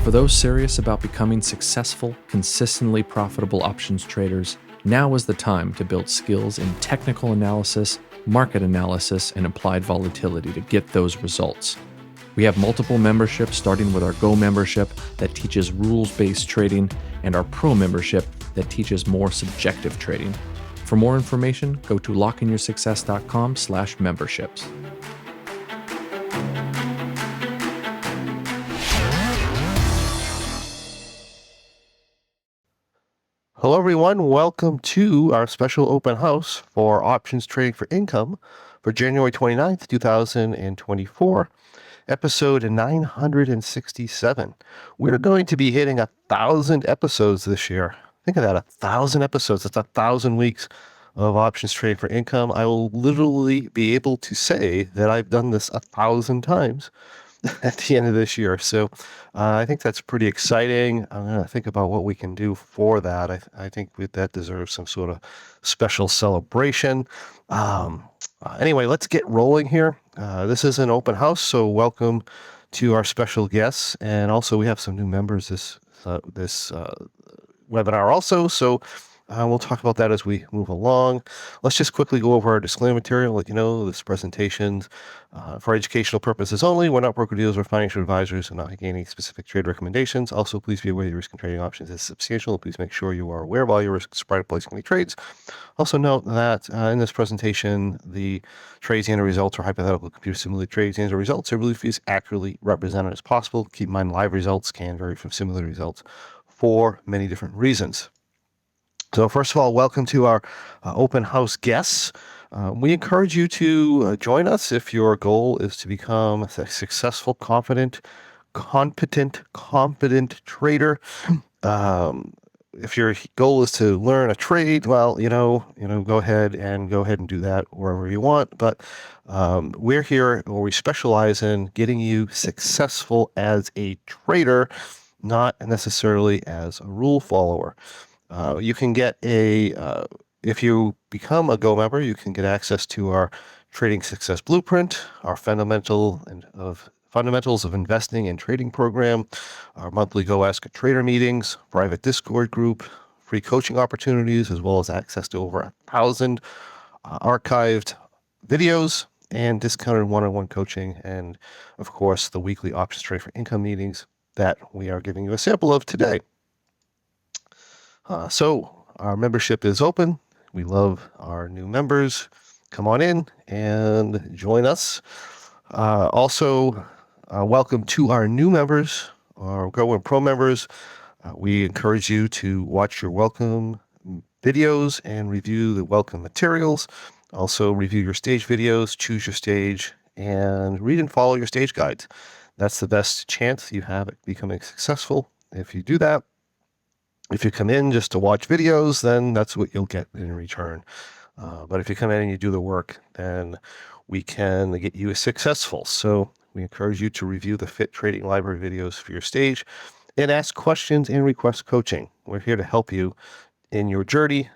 For those serious about becoming successful, consistently profitable options traders, now is the time to build skills in technical analysis, market analysis, and applied volatility to get those results. We have multiple memberships, starting with our Go membership that teaches rules-based trading and our Pro membership that teaches more subjective trading. For more information, go to lockeinyoursuccess.com/memberships. Hello, everyone. Welcome to our special open house for options trading for income for January 29th, 2024, episode 967. We're going to be hitting 1,000 episodes this year. Think of that, 1,000 episodes. That's 1,000 weeks of options trading for income. I will literally be able to say that I've done this 1,000 times at the end of this year. So I think that's pretty exciting. I'm going to think about what we can do for that. I think that deserves some sort of special celebration. Anyway, let's get rolling here. This is an open house, so welcome to our special guests. And also we have some new members this webinar also. So we'll talk about that as we move along. Let's just quickly go over our disclaimer material. Let you know this presentation for educational purposes only. We're not broker-dealers or financial advisors and not making any specific trade recommendations. Also, please be aware your risk in trading options is substantial. Please make sure you are aware of all your risks prior to placing any trades. Also note that in this presentation, the trades and the results are hypothetical computer simulated trades and the results are believed to be as accurately represented as possible. Keep in mind live results can vary from simulated results for many different reasons. So first of all, welcome to our open house guests. We encourage you to join us if your goal is to become a successful, competent trader. If your goal is to learn a trade, well, go ahead and do that wherever you want. But we're here, or we specialize in getting you successful as a trader, not necessarily as a rule follower. You can get if you become a Go member, you can get access to our Trading Success Blueprint, our Fundamentals of Investing and Trading program, our monthly Go Ask a Trader meetings, private Discord group, free coaching opportunities, as well as access to over 1,000 archived videos and discounted one-on-one coaching, and of course the weekly options trade for income meetings that we are giving you a sample of today. So our membership is open. We love our new members. Come on in and join us. Also, welcome to our new members, our Go and Pro members. We encourage you to watch your welcome videos and review the welcome materials. Also review your stage videos, choose your stage, and read and follow your stage guides. That's the best chance you have at becoming successful if you do that. If you come in just to watch videos, then that's what you'll get in return. But if you come in and you do the work, then we can get you successful. So we encourage you to review the Fit Trading Library videos for your stage and ask questions and request coaching. We're here to help you in your journey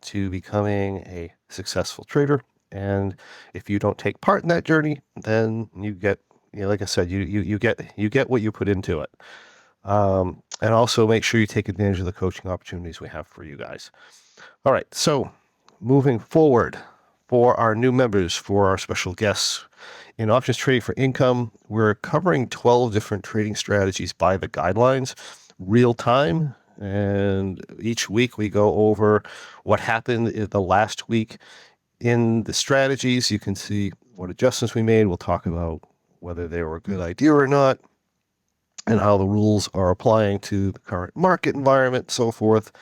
to becoming a successful trader. And if you don't take part in that journey, then you get, like I said, you get what you put into it. And also make sure you take advantage of the coaching opportunities we have for you guys. All right, so moving forward for our new members, for our special guests in options trading for income, we're covering 12 different trading strategies by the guidelines, real time. And each week we go over what happened in the last week in the strategies. You can see what adjustments we made. We'll talk about whether they were a good idea or not, and how the rules are applying to the current market environment, so forth.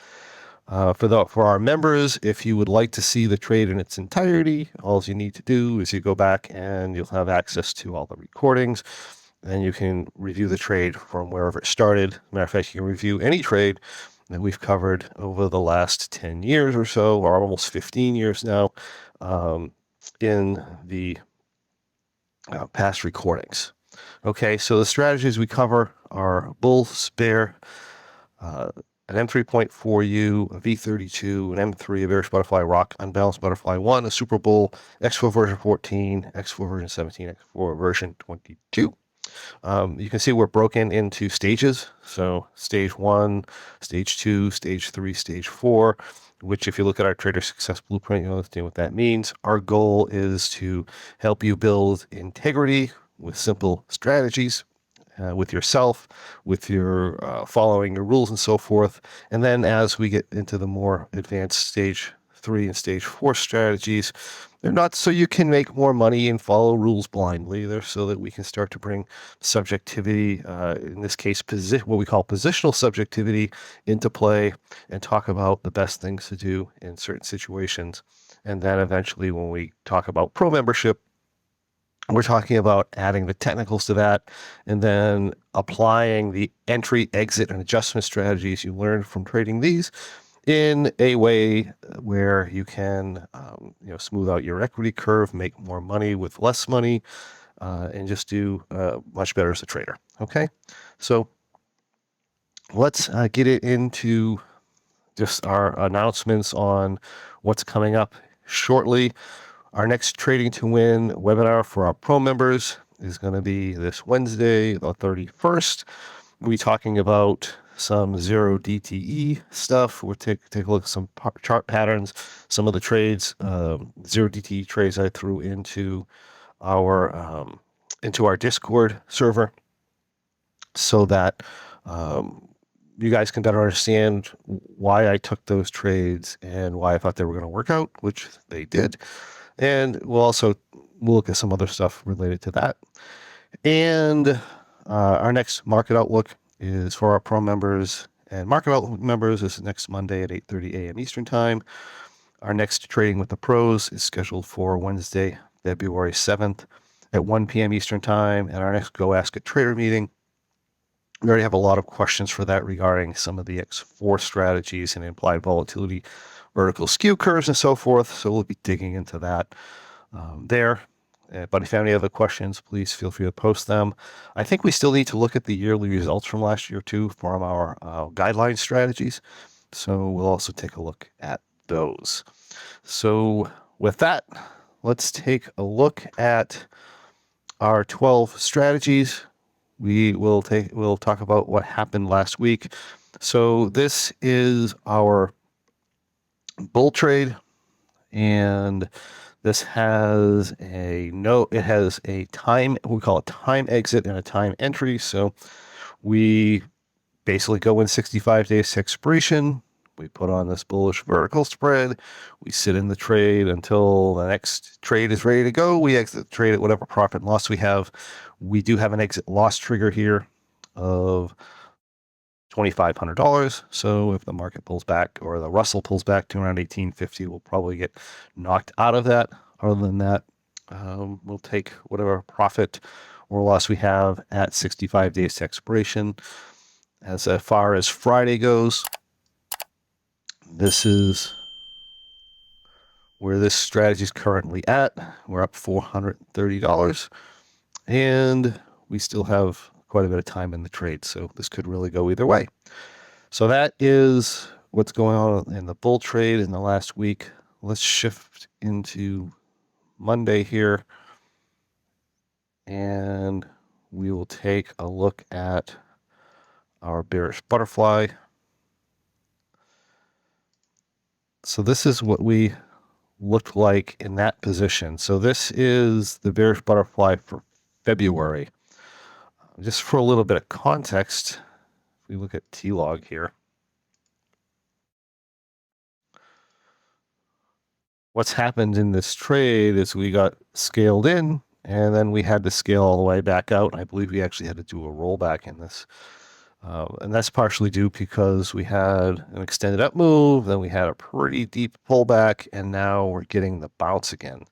For our members, if you would like to see the trade in its entirety, all you need to do is you go back and you'll have access to all the recordings, and you can review the trade from wherever it started. Matter of fact, you can review any trade that we've covered over the last 10 years or so, or almost 15 years now, in the past recordings. Okay, so the strategies we cover are bull, bear, an M3.4U, a V32, an M3, a bearish butterfly, rock, unbalanced butterfly 1, a super bull, X4 version 14, X4 version 17, X4 version 22. You can see we're broken into stages. So stage 1, stage 2, stage 3, stage 4, which if you look at our trader success blueprint, you'll understand what that means. Our goal is to help you build integrity with simple strategies, with yourself, with your following your rules and so forth. And then as we get into the more advanced stage 3 and stage 4 strategies, they're not so you can make more money and follow rules blindly. They're so that we can start to bring subjectivity, in this case, what we call positional subjectivity, into play and talk about the best things to do in certain situations. And then eventually, when we talk about pro membership, we're talking about adding the technicals to that and then applying the entry, exit, and adjustment strategies you learned from trading these in a way where you can smooth out your equity curve, make more money with less money, and just do much better as a trader. Okay, so let's get it into just our announcements on what's coming up shortly. Our next Trading to Win webinar for our pro members is going to be this Wednesday, the 31st. We'll be talking about some zero DTE stuff. We'll take a look at some chart patterns, some of the trades, zero DTE trades I threw into our Discord server, so that you guys can better understand why I took those trades and why I thought they were going to work out, which they did. And we'll look at some other stuff related to that. And our next market outlook is for our pro members, and market outlook members is next Monday at 8:30 a.m. Eastern time. Our next Trading with the Pros is scheduled for Wednesday, February 7th at 1 p.m. Eastern time. And our next Go Ask a Trader meeting, we already have a lot of questions for that regarding some of the X4 strategies and implied volatility, vertical skew curves, and so forth. So we'll be digging into that there. But if you have any other questions, please feel free to post them. I think we still need to look at the yearly results from last year too from our guideline strategies. So we'll also take a look at those. So with that, let's take a look at our 12 strategies. We'll talk about what happened last week. So this is our bull trade, and this has it has a time, we call it time exit and a time entry. So we basically go in 65 days to expiration. We put on this bullish vertical spread. We sit in the trade until the next trade is ready to go. We exit the trade at whatever profit and loss we have. We do have an exit loss trigger here of $2,500. So if the market pulls back or the Russell pulls back to around 1850, we'll probably get knocked out of that. Other than that, we'll take whatever profit or loss we have at 65 days to expiration. As far as Friday goes, this is where this strategy is currently at. We're up $430, and we still have quite a bit of time in the trade, so this could really go either way. So that is what's going on in the bull trade in the last week. Let's shift into Monday here, and we will take a look at our bearish butterfly. So this is what we looked like in that position. So this is the bearish butterfly for February. Just for a little bit of context, if we look at T-log here, what's happened in this trade is we got scaled in, and then we had to scale all the way back out. I believe we actually had to do a rollback in this. And that's partially due because we had an extended up move, then we had a pretty deep pullback, and now we're getting the bounce again.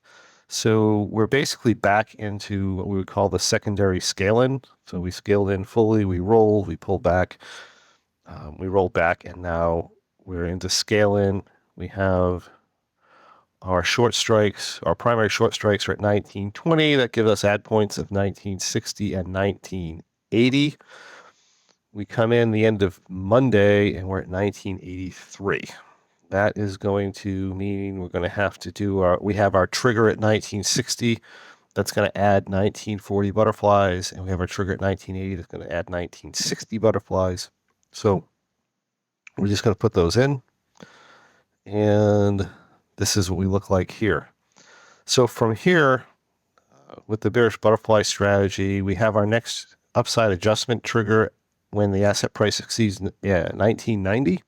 So we're basically back into what we would call the secondary scale-in. So we scaled in fully, we rolled, we pulled back, we rolled back, and now we're into scale-in. We have our short strikes, our primary short strikes are at 1920. That gives us add points of 1960 and 1980. We come in the end of Monday and we're at 1983. That is going to mean we're going to have to do we have our trigger at 1960. that's going to add 1940 butterflies, and we have our trigger at 1980 that's going to add 1960 butterflies. So we're just going to put those in, and this is what we look like here. So from here, with the bearish butterfly strategy, we have our next upside adjustment trigger when the asset price exceeds 1990.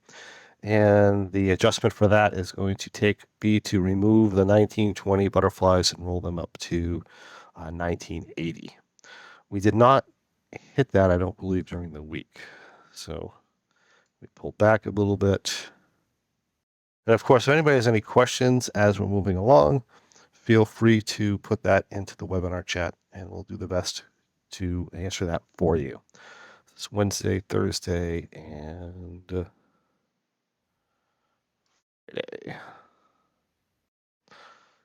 And the adjustment for that is going to be to remove the 1920 butterflies and roll them up to 1980. We did not hit that, I don't believe, during the week. So we pull back a little bit. And of course, if anybody has any questions as we're moving along, feel free to put that into the webinar chat, and we'll do the best to answer that for you. It's Wednesday, Thursday, and Friday.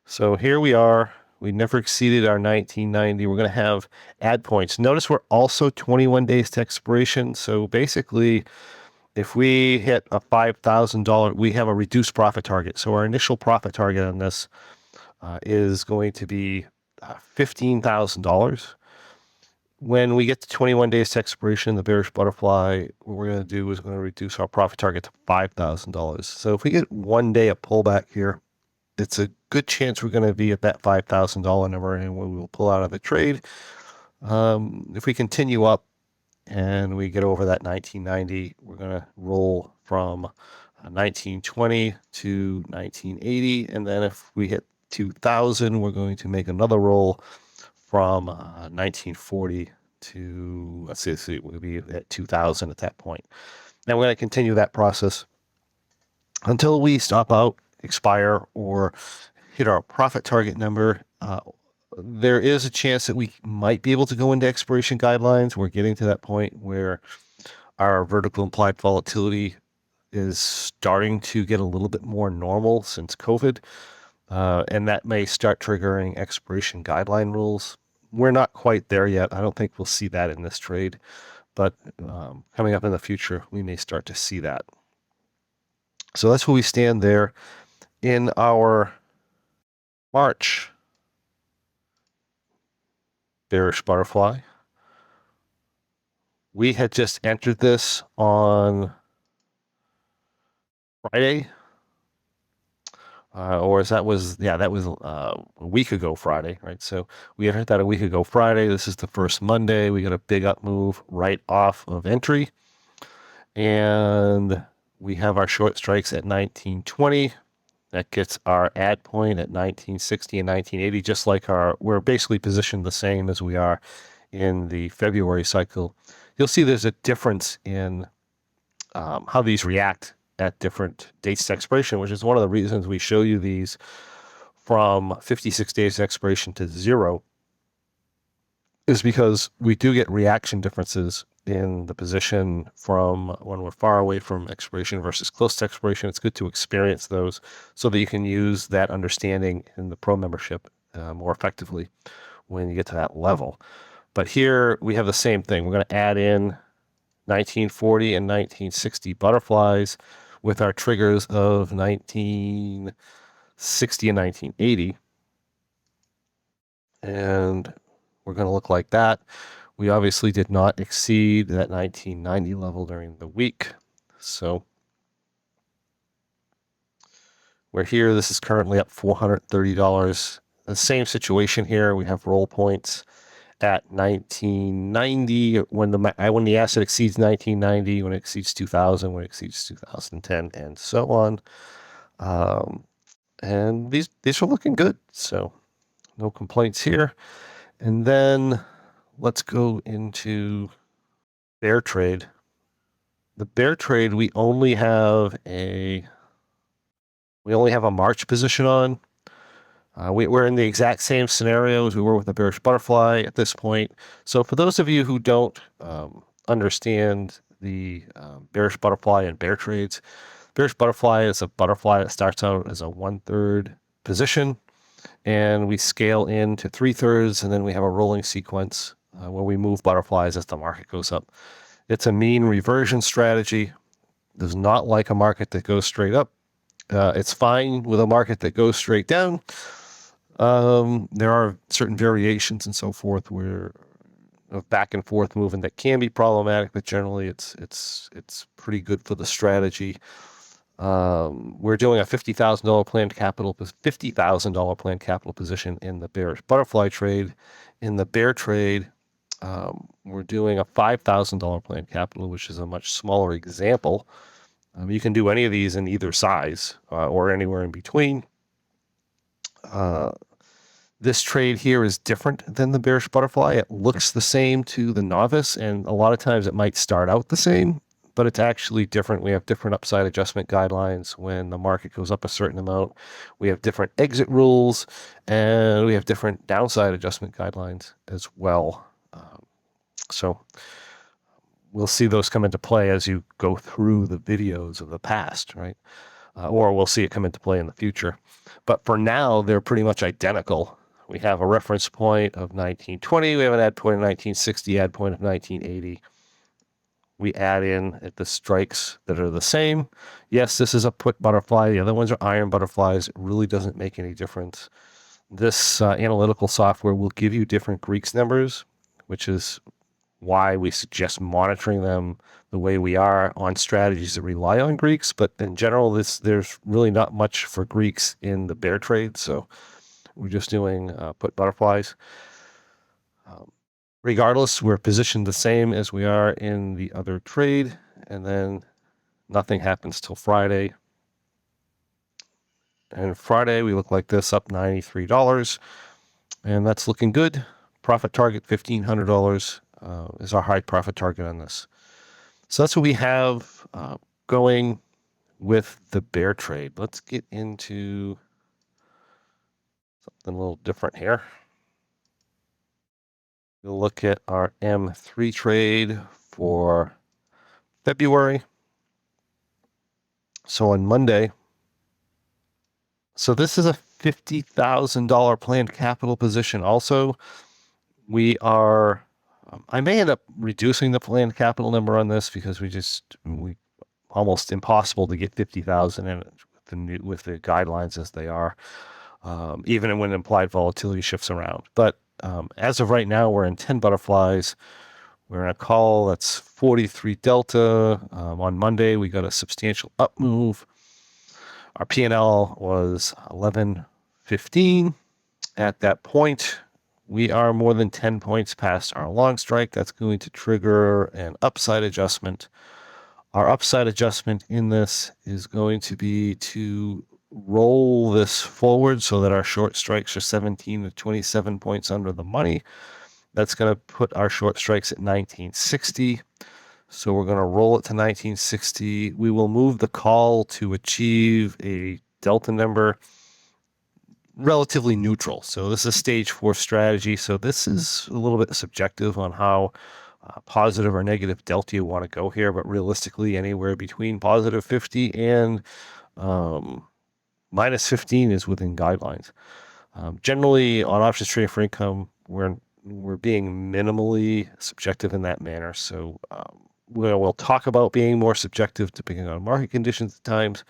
So here we are. We never exceeded our 1990. We're going to have add points. Notice we're also 21 days to expiration. So basically, if we hit a $5,000, we have a reduced profit target. So our initial profit target on this is going to be $15,000. When we get to 21 days to expiration, the bearish butterfly, what we're going to do is we're going to reduce our profit target to $5,000. So if we get 1 day of pullback here, it's a good chance we're going to be at that $5,000 number, and we will pull out of the trade. If we continue up and we get over that 1990, we're going to roll from 1920 to 1980. And then if we hit 2000, we're going to make another roll from 1940 to, let's see, we'll be at 2000 at that point. Now we're going to continue that process until we stop out, expire, or hit our profit target number. There is a chance that we might be able to go into expiration guidelines. We're getting to that point where our vertical implied volatility is starting to get a little bit more normal since COVID, and that may start triggering expiration guideline rules. We're not quite there yet. I don't think we'll see that in this trade, but coming up in the future, we may start to see that. So that's where we stand there. In our March bearish butterfly, we had just entered this on Friday, that was a week ago Friday, right? So we entered that a week ago Friday. This is the first Monday. We got a big up move right off of entry, and we have our short strikes at 1920. That gets our add point at 1960 and 1980, just like we're basically positioned the same as we are in the February cycle. You'll see there's a difference in how these react at different dates to expiration, which is one of the reasons we show you these from 56 days to expiration to 0, is because we do get reaction differences in the position from when we're far away from expiration versus close to expiration. It's good to experience those so that you can use that understanding in the pro membership more effectively when you get to that level. But here we have the same thing. We're going to add in 1940 and 1960 butterflies with our triggers of 1960 and 1980. And we're going to look like that. We obviously did not exceed that 1990 level during the week. So we're here. This is currently up $430. The same situation here. We have roll points at 1990 when the asset exceeds 1990, when it exceeds 2000, when it exceeds 2010, and so on. And these are looking good. So no complaints here. And then let's go into bear trade. The bear trade, we only have a March position on. We're in the exact same scenario as we were with the bearish butterfly at this point. So for those of you who don't understand the bearish butterfly and bear trades, bearish butterfly is a butterfly that starts out as a 1/3 position, and we scale into 3/3, and then we have a rolling sequence where we move butterflies as the market goes up. It's a mean reversion strategy. Does not like a market that goes straight up. It's fine with a market that goes straight down. There are certain variations and so forth where back and forth movement that can be problematic, but generally it's pretty good for the strategy. We're doing a $50,000 planned capital position in the bearish butterfly trade. In the bear trade, we're doing a $5,000 planned capital, which is a much smaller example. You can do any of these in either size or anywhere in between. This trade here is different than the bearish butterfly. It looks the same to the novice, and a lot of times it might start out the same, but it's actually different. We have different upside adjustment guidelines when the market goes up a certain amount. We have different exit rules, and we have different downside adjustment guidelines as well. So we'll see those come into play as you go through the videos of the past, right? Or we'll see it come into play in the future. But for now, they're pretty much identical. We have a reference point of 1920. We have an add point of 1960, add point of 1980. We add in at the strikes that are the same. Yes, this is a put butterfly. The other ones are iron butterflies. It really doesn't make any difference. This analytical software will give you different Greeks numbers, which is why we suggest monitoring them the way we are on strategies that rely on Greeks. But in general, there's really not much for Greeks in the bear trade. So we're just doing put butterflies. Regardless, we're positioned the same as we are in the other trade. And then nothing happens till Friday. And Friday, we look like this, up $93. And that's looking good. Profit target, $1,500 is our high profit target on this. So that's what we have going with the bear trade. Let's get into something a little different here. We'll look at our M3 trade for February. So on Monday, so this is a $50,000 planned capital position also. We are, I may end up reducing the planned capital number on this because we almost impossible to get 50,000 in with the guidelines as they are, even when implied volatility shifts around. But as of right now, we're in 10 butterflies. We're in a call that's 43 delta. On Monday, we got a substantial up move. Our P&L was 11.15. At that point, we are more than 10 points past our long strike. That's going to trigger an upside adjustment. Our upside adjustment in this is going to be to roll this forward so that our short strikes are 17 to 27 points under the money. That's going to put our short strikes at 1960. So we're going to roll it to 1960. We will move the call to achieve a delta number relatively neutral. So this is stage 4 strategy. So this is a little bit subjective on how positive or negative delta you want to go here, but realistically anywhere between positive 50 and minus 15 is within guidelines. Generally on options trading for income, we're being minimally subjective in that manner. So we'll talk about being more subjective depending on market conditions at times,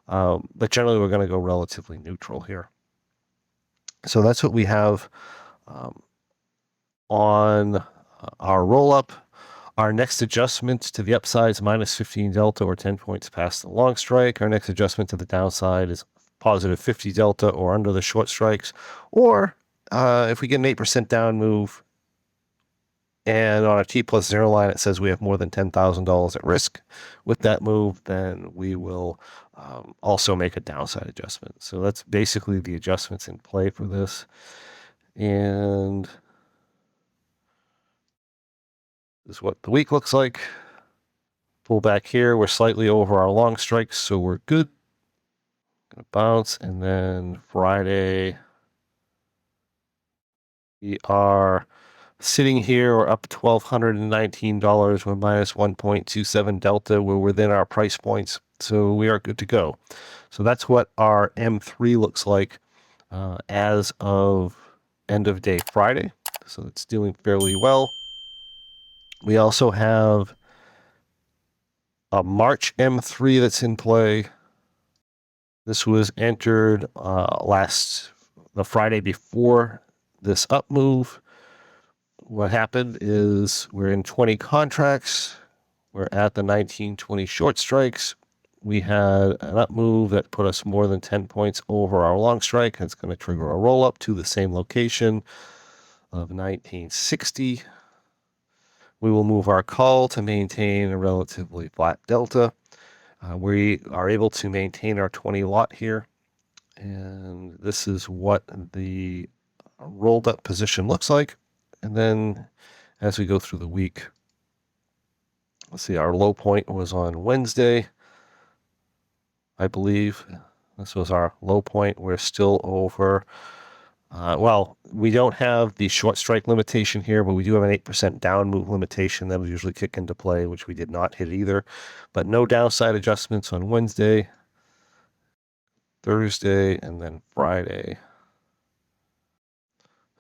but generally we're going to go relatively neutral here. So that's what we have on our roll-up. Our next adjustment to the upside is minus 15 delta or 10 points past the long strike. Our next adjustment to the downside is positive 50 delta or under the short strikes. Or if we get an 8% down move and on a T+0 line it says we have more than $10,000 at risk with that move, then we will also make a downside adjustment. So that's basically the adjustments in play for this. And this is what the week looks like. Pull back here. We're slightly over our long strikes, so we're good. Gonna bounce, and then Friday we are sitting here. We're up $1,219. We're minus 1.27 delta. We're within our price points, so we are good to go. So that's what our M3 looks like as of end of day Friday. So it's doing fairly well. We also have a March M3 that's in play. This was entered the Friday before this up move, what happened is we're in 20 contracts. We're at the 1920 short strikes. We had an up move that put us more than 10 points over our long strike. It's going to trigger a roll up to the same location of 1960. We will move our call to maintain a relatively flat delta. We are able to maintain our 20 lot here. And this is what the rolled up position looks like. And then as we go through the week, let's see, our low point was on Wednesday, I believe. This was our low point. We're still over. Well, we don't have the short strike limitation here, but we do have an 8% down move limitation that will usually kick into play, which we did not hit either. But no downside adjustments on Wednesday, Thursday, and then Friday.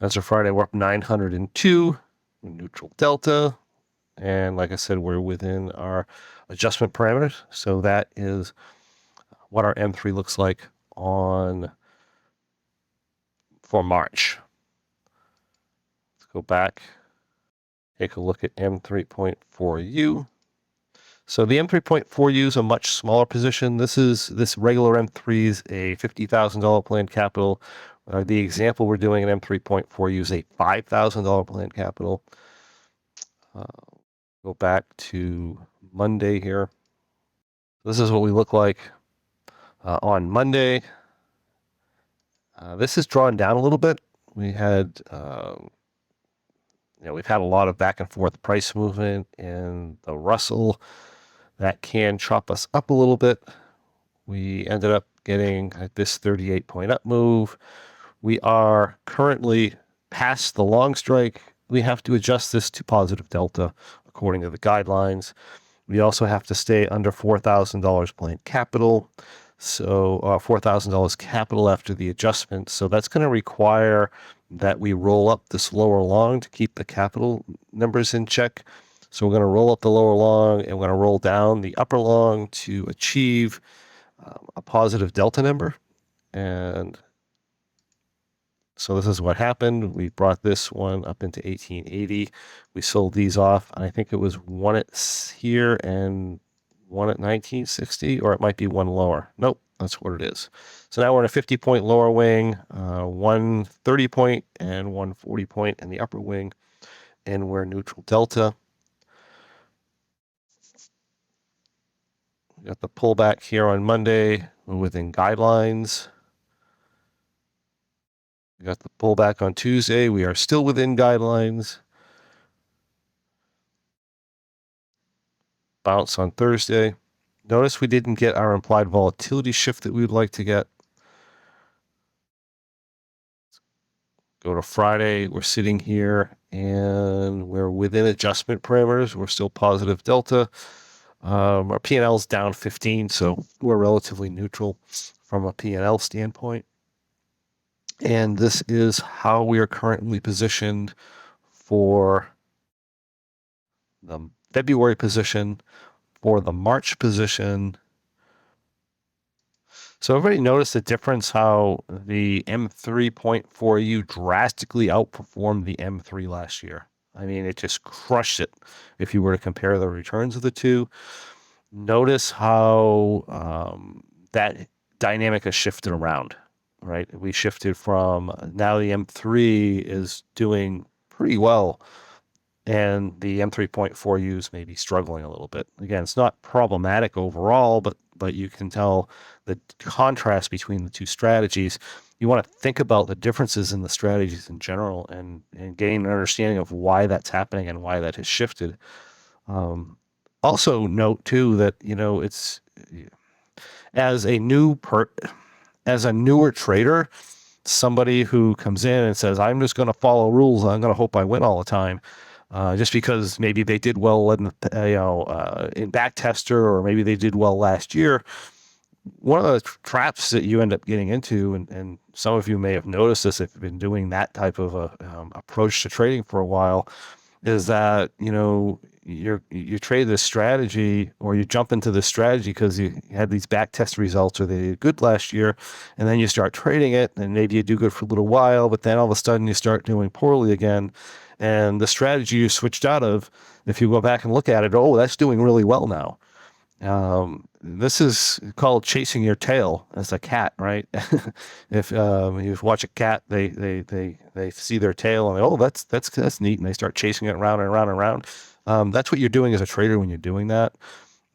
As of Friday, we're up 902, neutral delta. And like I said, we're within our adjustment parameters. So that is what our M3 looks like for March. Let's go back, take a look at M3.4U. So the M3.4U is a much smaller position. This regular M3 is a $50,000 planned capital. The example we're doing at M3.4U is a $5,000 planned capital. Go back to Monday here. This is what we look like on Monday. This is drawn down a little bit. We had, we've had a lot of back and forth price movement in the Russell. That can chop us up a little bit. We ended up getting this 38 point up move. We are currently past the long strike. We have to adjust this to positive delta according to the guidelines. We also have to stay under $4,000 planned capital. So $4,000 capital after the adjustment. So that's going to require that we roll up this lower long to keep the capital numbers in check. So we're going to roll up the lower long and we're going to roll down the upper long to achieve a positive delta number. And so this is what happened. We brought this one up into 1880. We sold these off. And I think it was one at here and one at 1960, or it might be one lower. Nope, that's what it is. So now we're in a 50 point lower wing, 130 point and 140 point in the upper wing, and we're neutral delta. We got the pullback here on Monday. We're within guidelines. We got the pullback on Tuesday. We are still within guidelines. Bounce on Thursday. Notice we didn't get our implied volatility shift that we would like to get. Go to Friday. We're sitting here and we're within adjustment parameters. We're still positive delta. Our P&L is down 15, so we're relatively neutral from a P&L standpoint. And this is how we are currently positioned for the February position, for the March position. So everybody noticed the difference how the M3.4U drastically outperformed the M3 last year. I mean, it just crushed it if you were to compare the returns of the two. Notice how that dynamic has shifted around, right? We shifted from now the M3 is doing pretty well and the M3.4U is maybe struggling a little bit. Again, it's not problematic overall, but you can tell the contrast between the two strategies. You want to think about the differences in the strategies in general and gain an understanding of why that's happening and why that has shifted. Also note too that, it's as a newer trader, somebody who comes in and says, I'm just going to follow rules. I'm going to hope I win all the time. Just because maybe they did well in backtester, or maybe they did well last year. One of the traps that you end up getting into, and some of you may have noticed this if you've been doing that type of approach to trading for a while, is that you trade this strategy, or you jump into this strategy because you had these back test results, or they did good last year, and then you start trading it, and maybe you do good for a little while, but then all of a sudden you start doing poorly again, and the strategy you switched out of, if you go back and look at it, oh, that's doing really well now. This is called chasing your tail as a cat, right? If you watch a cat, they see their tail and they, oh, that's neat, and they start chasing it around and around and around. That's what you're doing as a trader when you're doing that.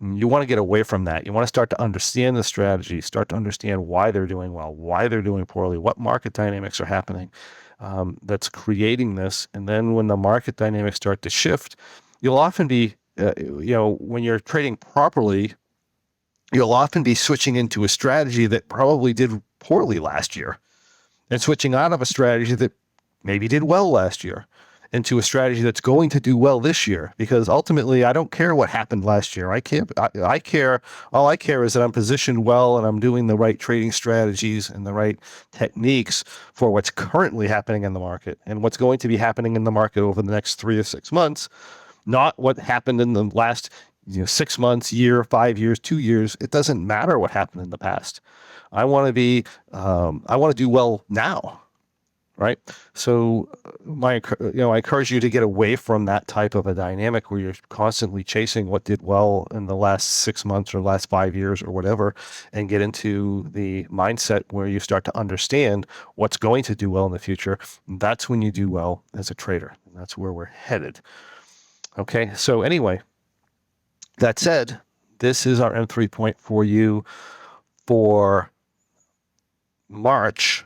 You want to get away from that. You want to start to understand the strategy, start to understand why they're doing well, why they're doing poorly, what market dynamics are happening that's creating this. And then when the market dynamics start to shift, you'll often be when you're trading properly, you'll often be switching into a strategy that probably did poorly last year, and switching out of a strategy that maybe did well last year into a strategy that's going to do well this year. Because ultimately, I don't care what happened last year. I care. All I care is that I'm positioned well and I'm doing the right trading strategies and the right techniques for what's currently happening in the market and what's going to be happening in the market over the next 3 to 6 months. Not what happened in the last 6 months, year, 5 years, 2 years. It doesn't matter what happened in the past. I want to do well now, right? So I encourage you to get away from that type of a dynamic where you're constantly chasing what did well in the last 6 months or last 5 years or whatever, and get into the mindset where you start to understand what's going to do well in the future. That's when you do well as a trader. And that's where we're headed. Okay, so anyway, that said, this is our M3 point for you for March.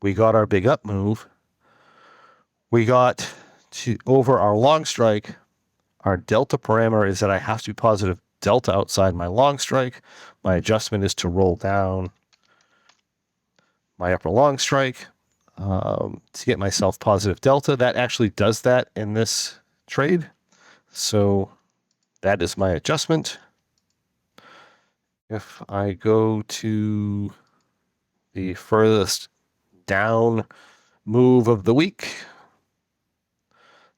We got our big up move. We got to over our long strike. Our delta parameter is that I have to be positive delta outside my long strike. My adjustment is to roll down my upper long strike to get myself positive delta. That actually does that in this trade. So that is my adjustment. If I go to the furthest down move of the week,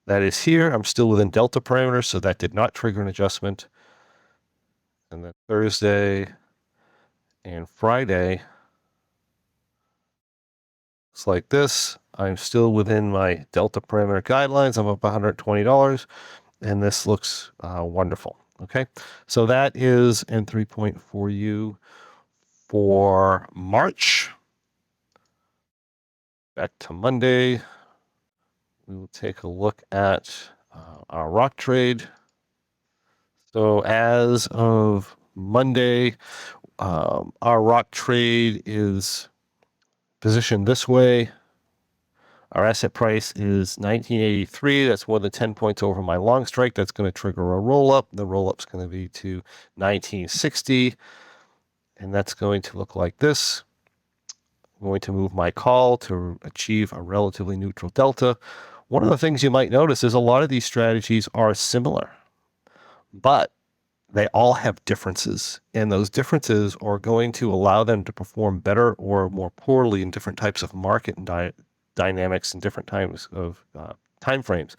that is here. I'm still within delta parameters, so that did not trigger an adjustment. And then Thursday and Friday, it's like this. I'm still within my delta parameter guidelines. I'm up $120, and this looks wonderful. Okay, so that is M3 point for you for March. Back to Monday, we will take a look at our rock trade. So as of Monday, our rock trade is positioned this way. Our asset price is 1983. That's more than 10 points over my long strike. That's going to trigger a roll up. The roll up is going to be to 1960. And that's going to look like this. I'm going to move my call to achieve a relatively neutral delta. One of the things you might notice is a lot of these strategies are similar, but they all have differences, and those differences are going to allow them to perform better or more poorly in different types of market and dynamics and different times of time frames.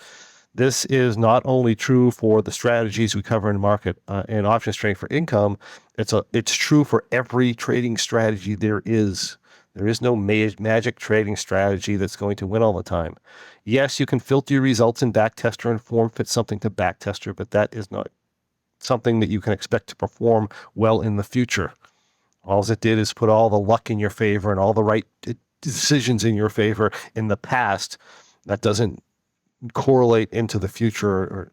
This is not only true for the strategies we cover in market and options trading for income. It's true for every trading strategy there is. There is no magic trading strategy that's going to win all the time. Yes, you can filter your results in backtester and form fit something to backtester, but that is not something that you can expect to perform well in the future. All it did is put all the luck in your favor and all the right decisions in your favor in the past. That doesn't correlate into the future,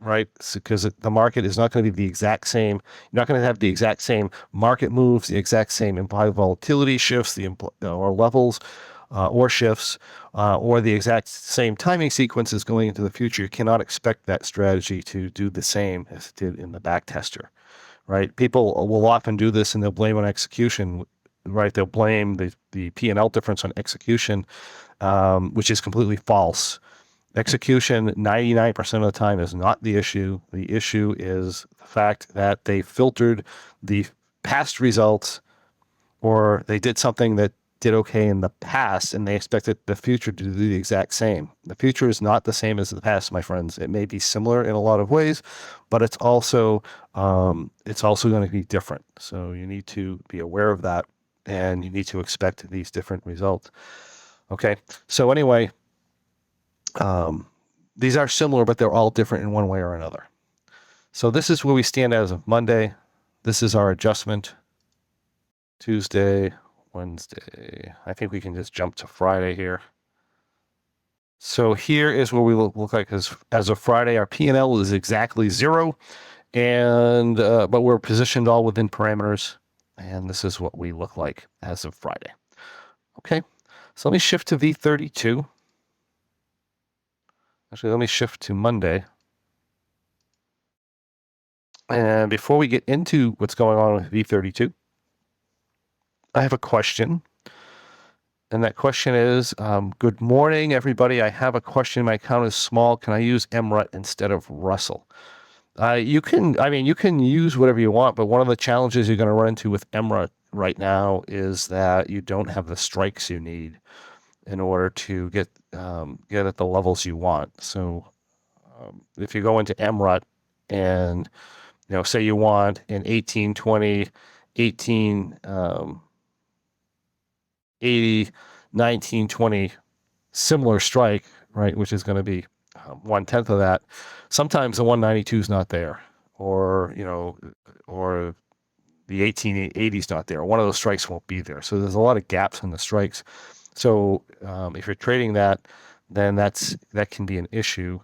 right? Because the market is not going to be the exact same. You're not going to have the exact same market moves, the exact same implied volatility shifts, or levels, or shifts, or the exact same timing sequences going into the future. You cannot expect that strategy to do the same as it did in the backtester, right? People will often do this and they'll blame on execution, right? They'll blame the P&L difference on execution, which is completely false. Execution 99% of the time is not the issue. The issue is the fact that they filtered the past results, or they did something that did okay in the past, and they expected the future to do the exact same. The future is not the same as the past, my friends. It may be similar in a lot of ways, but it's also going to be different. So you need to be aware of that, and you need to expect these different results. Okay. So anyway, these are similar, but they're all different in one way or another. So this is where we stand as of Monday. This is our adjustment. Tuesday, Wednesday. I think we can just jump to Friday here. So here is where we look like as of Friday. Our P&L is exactly 0, and but we're positioned all within parameters, and this is what we look like as of Friday. Okay, so let me shift to V32. Actually, let me shift to Monday. And before we get into what's going on with V32, I have a question. And that question is, good morning, everybody. I have a question. My account is small. Can I use MRUT instead of Russell? You can use whatever you want, but one of the challenges you're going to run into with MRUT right now is that you don't have the strikes you need in order to get at the levels you want. So if you go into MRUT and say you want an 1820, 1880, 1920 similar strike, right, which is going to be 1/10 of that. Sometimes the 192 is not there, or the 1880 is not there. One of those strikes won't be there. So there's a lot of gaps in the strikes. So if you're trading that, then that can be an issue.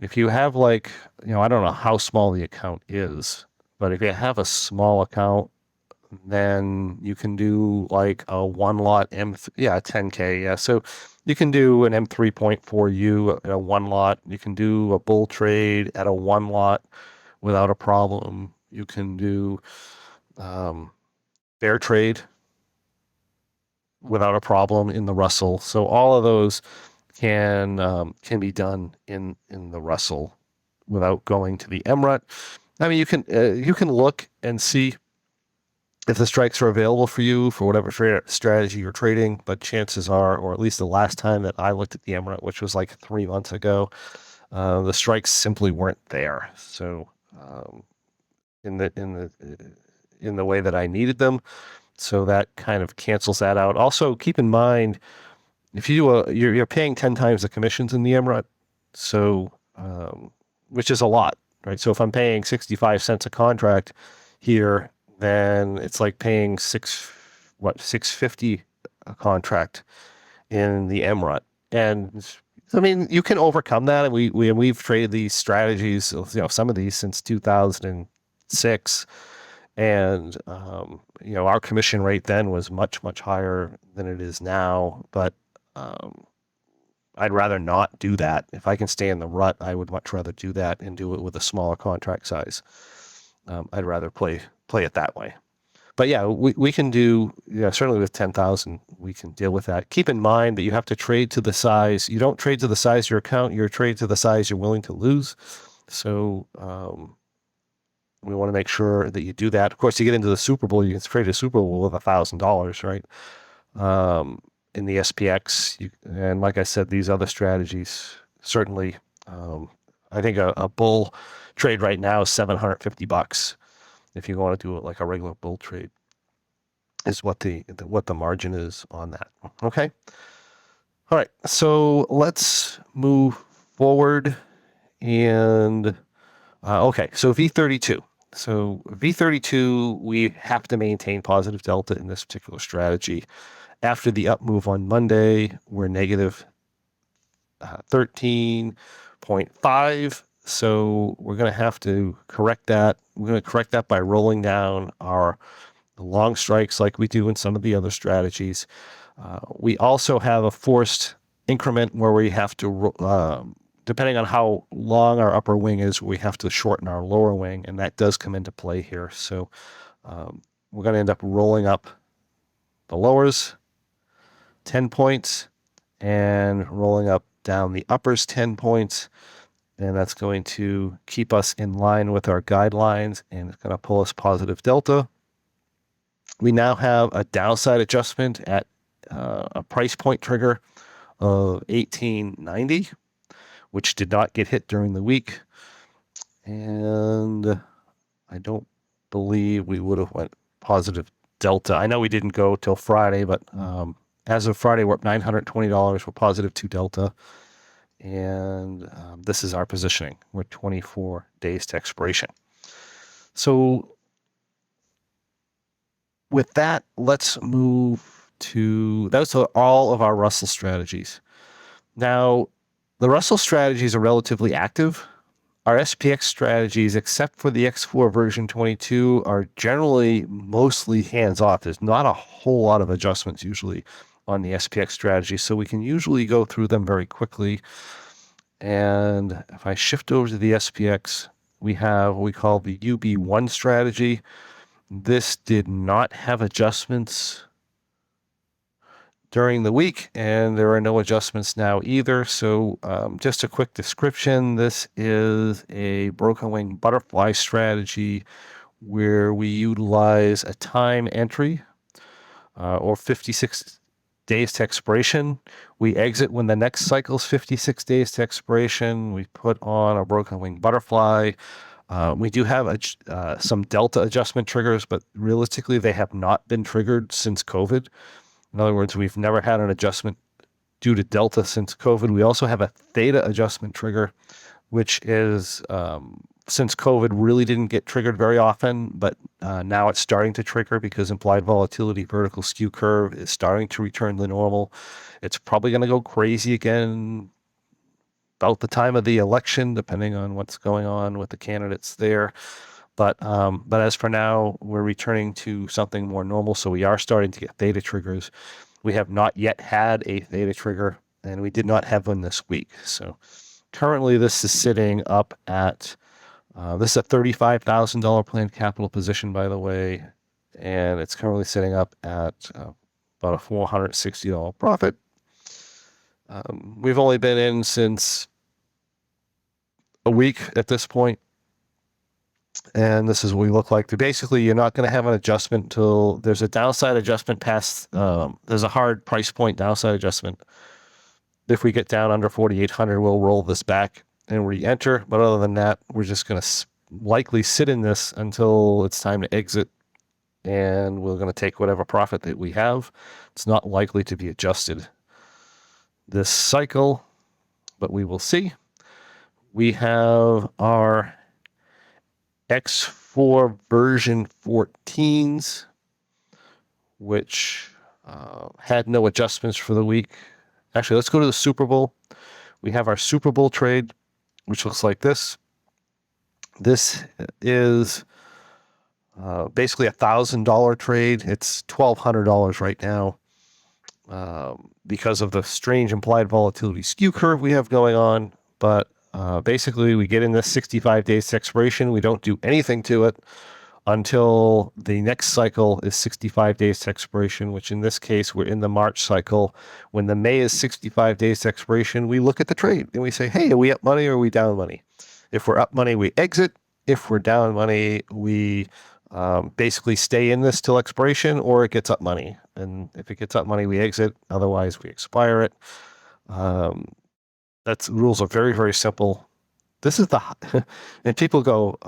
If you have I don't know how small the account is, but if you have a small account, then you can do like a one lot 10K. Yeah. So you can do an M3.4U at a one lot. You can do a bull trade at a one lot without a problem. You can do bear trade without a problem in the Russell. So all of those can be done in the Russell without going to the MRUT. I mean, you can look and see if the strikes are available for you for whatever strategy you're trading, but chances are, or at least the last time that I looked at the MRUT, which was like 3 months ago, the strikes simply weren't there. So in the way that I needed them, so that kind of cancels that out. Also, keep in mind, if you do you're paying 10 times the commissions in the MRUT, so which is a lot, right? So if I'm paying 65 cents a contract here, then it's like paying $650 a contract in the MRUT. And I mean, you can overcome that. And we've traded these strategies, some of these since 2006. And, our commission rate then was much, much higher than it is now. But I'd rather not do that. If I can stay in the rut, I would much rather do that and do it with a smaller contract size. I'd rather play it that way. But yeah, we can do, certainly with 10,000, we can deal with that. Keep in mind that you have to trade to the size. You don't trade to the size of your account. You're trade to the size you're willing to lose. So we want to make sure that you do that. Of course, you get into the Super Bowl, you can trade a Super Bowl with $1,000, right? In the SPX. And like I said, these other strategies, certainly, I think a bull trade right now is $750. If you want to do it like a regular bull trade, is what the margin is on that. Okay. All right. So let's move forward. And okay. So V32. So V32, we have to maintain positive delta in this particular strategy. After the up move on Monday, we're negative 13.5. So we're going to have to correct that. We're going to correct that by rolling down our long strikes like we do in some of the other strategies. We also have a forced increment where we have to, depending on how long our upper wing is, we have to shorten our lower wing, and that does come into play here. So we're going to end up rolling up the lowers 10 points and rolling up down the uppers 10 points. And that's going to keep us in line with our guidelines, and it's going to pull us positive delta. We now have a downside adjustment at a price point trigger of 1890, which did not get hit during the week. And I don't believe we would have went positive delta. I know we didn't go till Friday, but as of Friday, we're up $920. We're positive 2 delta. And this is our positioning. We're 24 days to expiration. So with that, let's move to, those are all of our Russell strategies. Now, the Russell strategies are relatively active. Our SPX strategies, except for the X4 version 22, are generally mostly hands-off. There's not a whole lot of adjustments usually on the SPX strategy, so we can usually go through them very quickly. And if I shift over to the SPX, we have what we call the UB1 strategy. This did not have adjustments during the week, and there are no adjustments now either. So just a quick description. This is a broken wing butterfly strategy where we utilize a time entry or 56 days to expiration. We exit when the next cycle is 56 days to expiration. We put on a broken wing butterfly. We do have some delta adjustment triggers, but realistically, they have not been triggered since COVID. In other words, we've never had an adjustment due to delta since COVID. We also have a theta adjustment trigger, which is since COVID really didn't get triggered very often, but now it's starting to trigger because implied volatility vertical skew curve is starting to return to normal. It's probably going to go crazy again about the time of the election, depending on what's going on with the candidates there. But as for now, we're returning to something more normal. So we are starting to get theta triggers. We have not yet had a theta trigger, and we did not have one this week. So currently this is sitting up at, this is a $35,000 planned capital position, by the way. And it's currently sitting up at about a $460 profit. We've only been in since a week at this point. And this is what we look like. Basically, you're not going to have an adjustment until there's a downside adjustment past, there's a hard price point downside adjustment. If we get down under 4,800, we'll roll this back and re-enter. But other than that, we're just going to likely sit in this until it's time to exit. And we're going to take whatever profit that we have. It's not likely to be adjusted this cycle, but we will see. We have our X4 version 14s, which had no adjustments for the week. Actually, let's go to the Super Bowl. We have our Super Bowl trade, which looks like this. This is basically a $1,000 trade. It's $1,200 right now because of the strange implied volatility skew curve we have going on. But basically, we get in this 65 days to expiration. We don't do anything to it until the next cycle is 65 days to expiration, which in this case, we're in the March cycle. When the May is 65 days to expiration, we look at the trade and we say, hey, are we up money or are we down money? If we're up money, we exit. If we're down money, we basically stay in this till expiration, or it gets up money. And if it gets up money, we exit. Otherwise, we expire it. That's rules are very, very simple. This is the, and people go,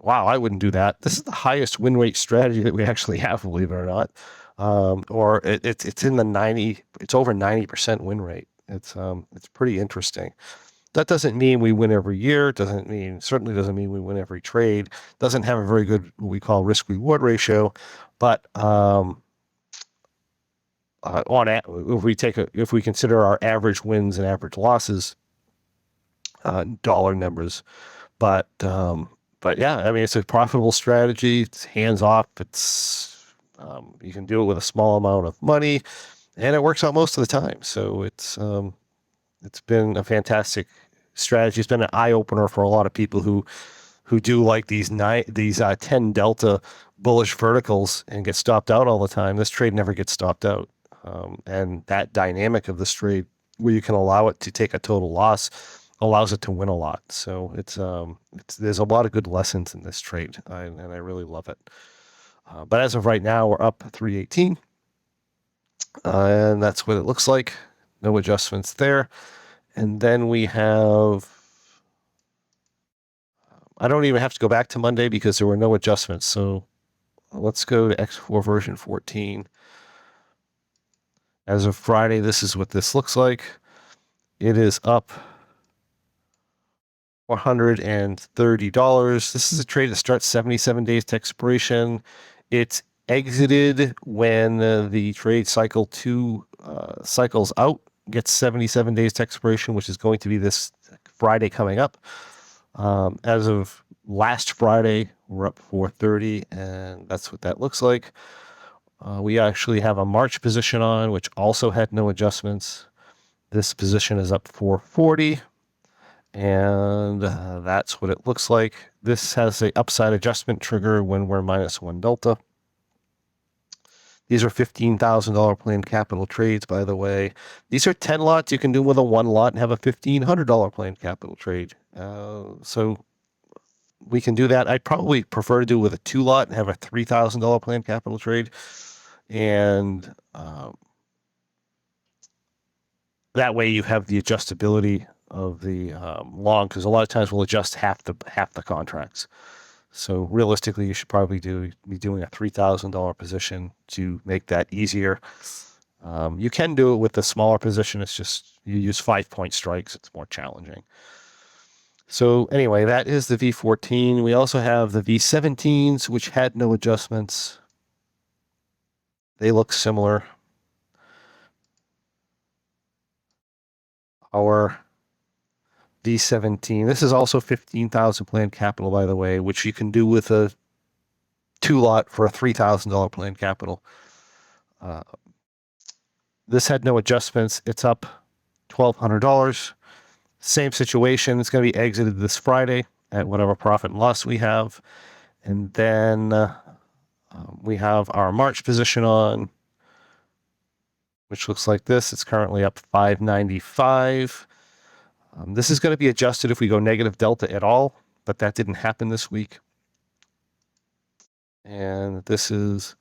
wow, I wouldn't do that. This is the highest win rate strategy that we actually have, believe it or not. Or it's in the 90, it's over 90% win rate. It's pretty interesting. That doesn't mean we win every year. Certainly doesn't mean we win every trade. Doesn't have a very good, what we call risk reward ratio, but, if we consider our average wins and average losses, dollar numbers, but yeah, I mean, it's a profitable strategy. It's hands off. It's you can do it with a small amount of money, and it works out most of the time. So it's been a fantastic strategy. It's been an eye opener for a lot of people who do like these 10 delta bullish verticals and get stopped out all the time. This trade never gets stopped out. And that dynamic of this trade where you can allow it to take a total loss allows it to win a lot. So there's a lot of good lessons in this trade, and I really love it. But as of right now, we're up 318. And that's what it looks like. No adjustments there. And then we have, I don't even have to go back to Monday because there were no adjustments. So let's go to X4 version 14. As of Friday, this is what this looks like. It is up $430. This is a trade that starts 77 days to expiration. It's exited when the trade cycle 2 cycles out, gets 77 days to expiration, which is going to be this Friday coming up. As of last Friday, we're up 430, and that's what that looks like. We actually have a March position on, which also had no adjustments. This position is up 440. And that's what it looks like. This has a upside adjustment trigger when we're -1 delta. These are $15,000 planned capital trades, by the way. These are 10 lots you can do with a 1 lot and have a $1,500 planned capital trade. So we can do that. I'd probably prefer to do it with a 2 lot and have a $3,000 planned capital trade. And that way you have the adjustability of the long, because a lot of times we'll adjust half the contracts. So realistically, you should probably be doing a $3,000 position to make that easier. You can do it with a smaller position. It's just you use 5-point strikes. It's more challenging. So anyway, that is the V14. We also have the V17s, which had no adjustments. They look similar. Our V17. This is also 15,000 planned capital, by the way, which you can do with a 2 lot for a $3,000 planned capital. This had no adjustments. It's up $1,200. Same situation. It's going to be exited this Friday at whatever profit and loss we have. And then we have our March position on, which looks like this. It's currently up $595. This is going to be adjusted if we go negative delta at all, but that didn't happen this week. And this is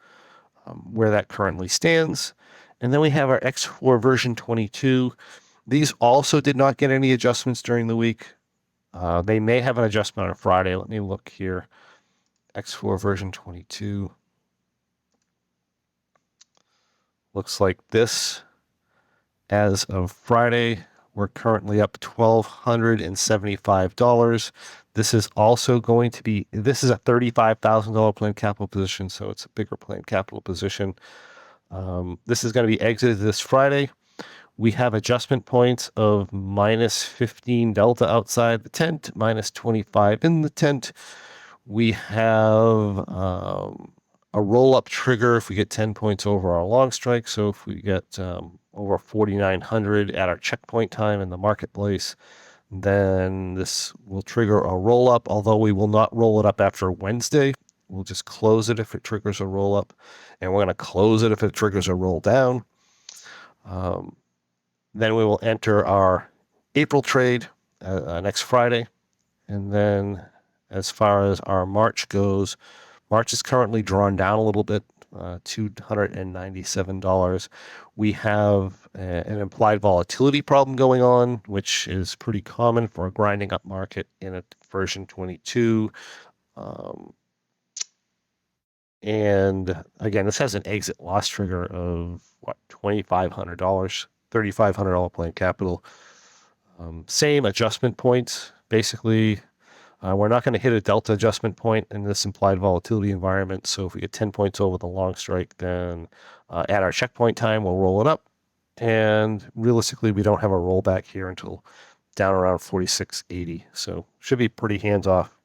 where that currently stands. And then we have our X4 version 22. These also did not get any adjustments during the week. They may have an adjustment on Friday. Let me look here. X4 version 22 looks like this. As of Friday, we're currently up $1,275. This is also going to be, this is a $35,000 planned capital position, so it's a bigger planned capital position. This is going to be exited this Friday. We have adjustment points of -15 delta outside the tent, -25 in the tent. We have a roll-up trigger if we get 10 points over our long strike. So if we get over 4,900 at our checkpoint time in the marketplace, then this will trigger a roll-up, although we will not roll it up after Wednesday. We'll just close it if it triggers a roll-up, and we're going to close it if it triggers a roll down. Then we will enter our April trade next Friday. And then as far as our March goes, March is currently drawn down a little bit, $297. We have an implied volatility problem going on, which is pretty common for a grinding up market in a version 22. And again, this has an exit loss trigger of what, $2,500, $3,500 planned capital. Same adjustment points. Basically, we're not going to hit a delta adjustment point in this implied volatility environment. So if we get 10 points over the long strike, then at our checkpoint time, we'll roll it up. And realistically, we don't have a rollback here until down around 46.80. So should be pretty hands-off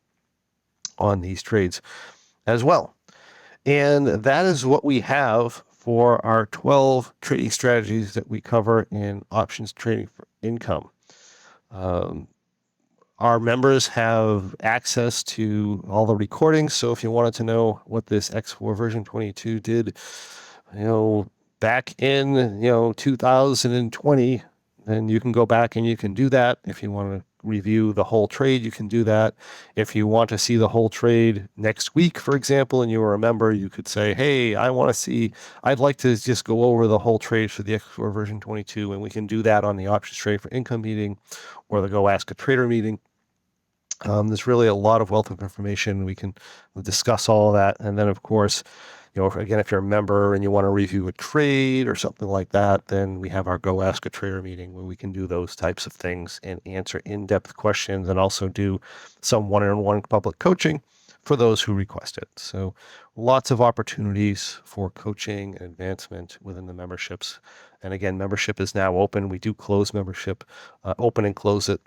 on these trades as well. And that is what we have for our 12 trading strategies that we cover in options trading for income. Our members have access to all the recordings. So if you wanted to know what this X4 version 22 did, back in, 2020, then you can go back and you can do that. If you want to review the whole trade, you can do that. If you want to see the whole trade next week, for example, and you are a member, you could say, hey, I'd like to just go over the whole trade for the X4 version 22, and we can do that on the Options Trade for Income meeting or the Go Ask a Trader meeting. There's really a lot of wealth of information. We can discuss all of that. And then, of course, again, if you're a member and you want to review a trade or something like that, then we have our Go Ask a Trader meeting where we can do those types of things and answer in-depth questions and also do some one-on-one public coaching for those who request it. So lots of opportunities for coaching and advancement within the memberships. And again, membership is now open. We do close membership, open and close it.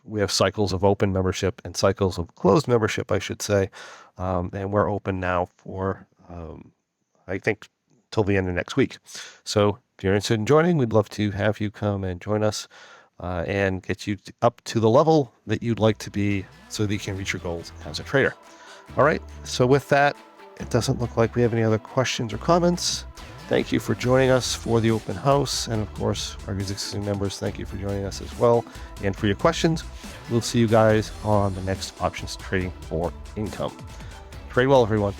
We have cycles of open membership and cycles of closed membership, I should say. And we're open now for, I think, till the end of next week. So if you're interested in joining, we'd love to have you come and join us and get you up to the level that you'd like to be so that you can reach your goals as a trader. All right. So with that, it doesn't look like we have any other questions or comments. Thank you for joining us for the open house. And of course, our existing members, thank you for joining us as well and for your questions. We'll see you guys on the next Options Trading for Income. Trade well, everyone.